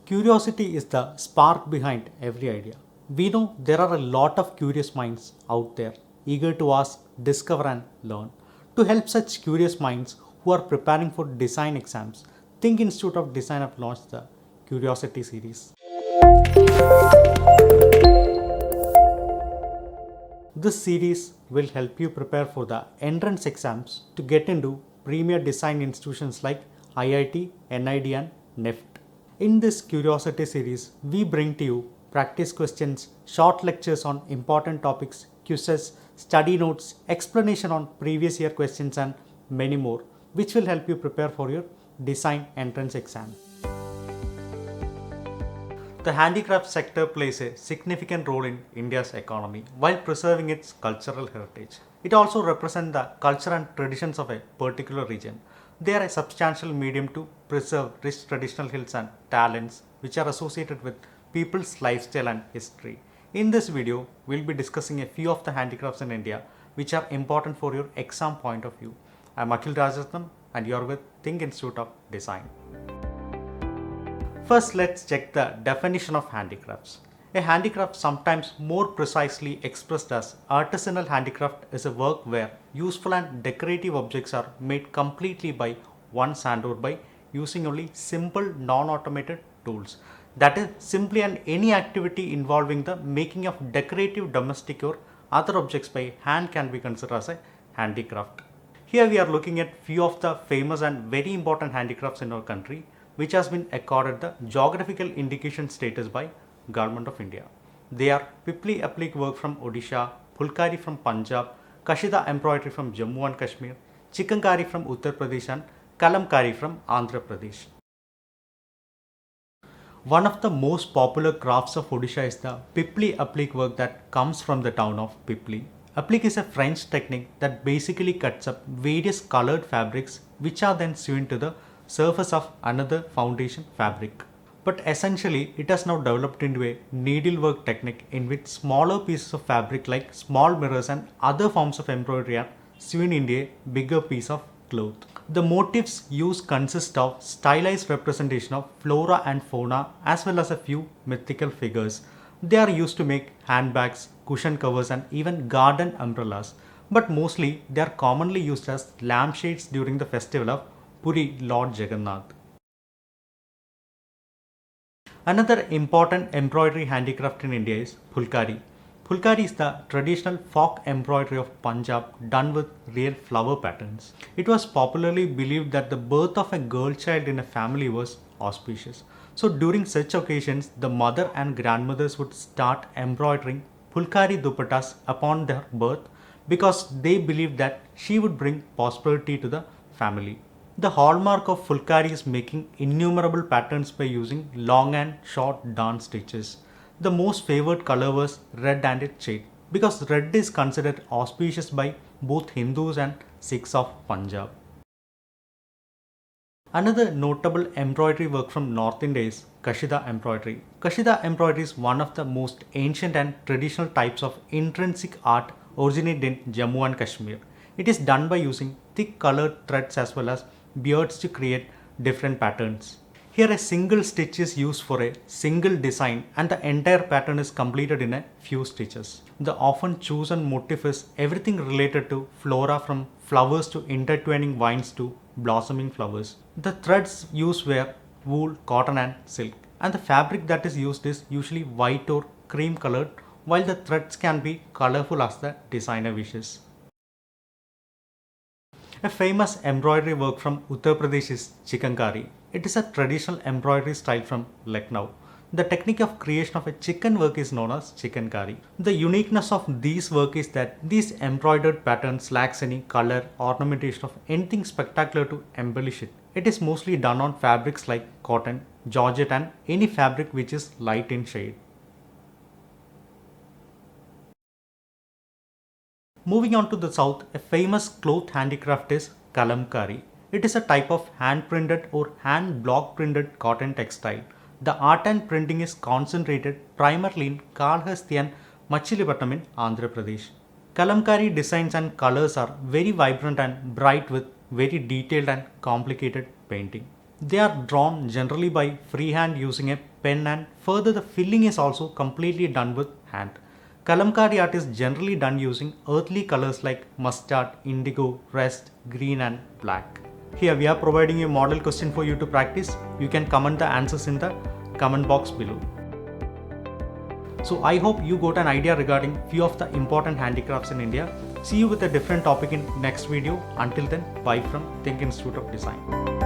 Curiosity is the spark behind every idea. We know there are a lot of curious minds out there, eager to ask, discover, and learn. To help such curious minds who are preparing for design exams, THiNC Institute of Design have launched the Qriosity Series. This series will help you prepare for the entrance exams to get into premier design institutions like IIT, NID, and NIFT. In this Qriosity series, we bring to you practice questions, short lectures on important topics, quizzes, study notes, explanation on previous year questions, and many more, which will help you prepare for your design entrance exam. The handicraft sector plays a significant role in India's economy while preserving its cultural heritage. It also represents the culture and traditions of a particular region. They are a substantial medium to preserve rich traditional skills and talents which are associated with people's lifestyle and history. In this video, we will be discussing a few of the handicrafts in India which are important for your exam point of view. I am Akhil Rajatnam and you are with THiNC Institute of Design. First, let's check the definition of handicrafts. A handicraft, sometimes more precisely expressed as artisanal handicraft, is a work where useful and decorative objects are made completely by one's hand or by using only simple non-automated tools. That is, simply any activity involving the making of decorative domestic or other objects by hand can be considered as a handicraft. Here we are looking at few of the famous and very important handicrafts in our country, which has been accorded the geographical indication status by Government of India. They are Pipli Applique work from Odisha, Phulkari from Punjab, Kashida Embroidery from Jammu and Kashmir, Chikankari from Uttar Pradesh, and Kalamkari from Andhra Pradesh. One of the most popular crafts of Odisha is the Pipli Applique work that comes from the town of Pipli. Applique is a French technique that basically cuts up various colored fabrics which are then sewn to the surface of another foundation fabric. But essentially, it has now developed into a needlework technique in which smaller pieces of fabric like small mirrors and other forms of embroidery are sewn into a bigger piece of cloth. The motifs used consist of stylized representation of flora and fauna as well as a few mythical figures. They are used to make handbags, cushion covers, and even garden umbrellas. But mostly, they are commonly used as lampshades during the festival of Puri Lord Jagannath. Another important embroidery handicraft in India is Phulkari. Phulkari is the traditional folk embroidery of Punjab done with real flower patterns. It was popularly believed that the birth of a girl child in a family was auspicious. So during such occasions, the mother and grandmothers would start embroidering Phulkari dupattas upon their birth because they believed that she would bring prosperity to the family. The hallmark of Phulkari is making innumerable patterns by using long and short darn stitches. The most favored color was red and its shade because red is considered auspicious by both Hindus and Sikhs of Punjab. Another notable embroidery work from North India is Kashida Embroidery. Kashida Embroidery is one of the most ancient and traditional types of intrinsic art originated in Jammu and Kashmir. It is done by using thick colored threads as well as beads to create different patterns. Here a single stitch is used for a single design and the entire pattern is completed in a few stitches. The often chosen motif is everything related to flora, from flowers to intertwining vines to blossoming flowers. The threads used were wool, cotton and silk, and the fabric that is used is usually white or cream colored, while the threads can be colorful as the designer wishes. A famous embroidery work from Uttar Pradesh is Chikankari. It is a traditional embroidery style from Lucknow. The technique of creation of a chicken work is known as Chikankari. The uniqueness of these work is that these embroidered patterns lacks any color, ornamentation of anything spectacular to embellish it. It is mostly done on fabrics like cotton, georgette and any fabric which is light in shade. Moving on to the south, a famous cloth handicraft is Kalamkari. It is a type of hand printed or hand block printed cotton textile. The art and printing is concentrated primarily in Kalhasti and Machilipatnam in Andhra Pradesh. Kalamkari designs and colors are very vibrant and bright with very detailed and complicated painting. They are drawn generally by freehand using a pen, and further the filling is also completely done with hand. Kalamkari art is generally done using earthly colors like mustard, indigo, rust, green and black. Here we are providing a model question for you to practice. You can comment the answers in the comment box below. So I hope you got an idea regarding few of the important handicrafts in India. See you with a different topic in next video. Until then, bye from THiNC Institute of Design.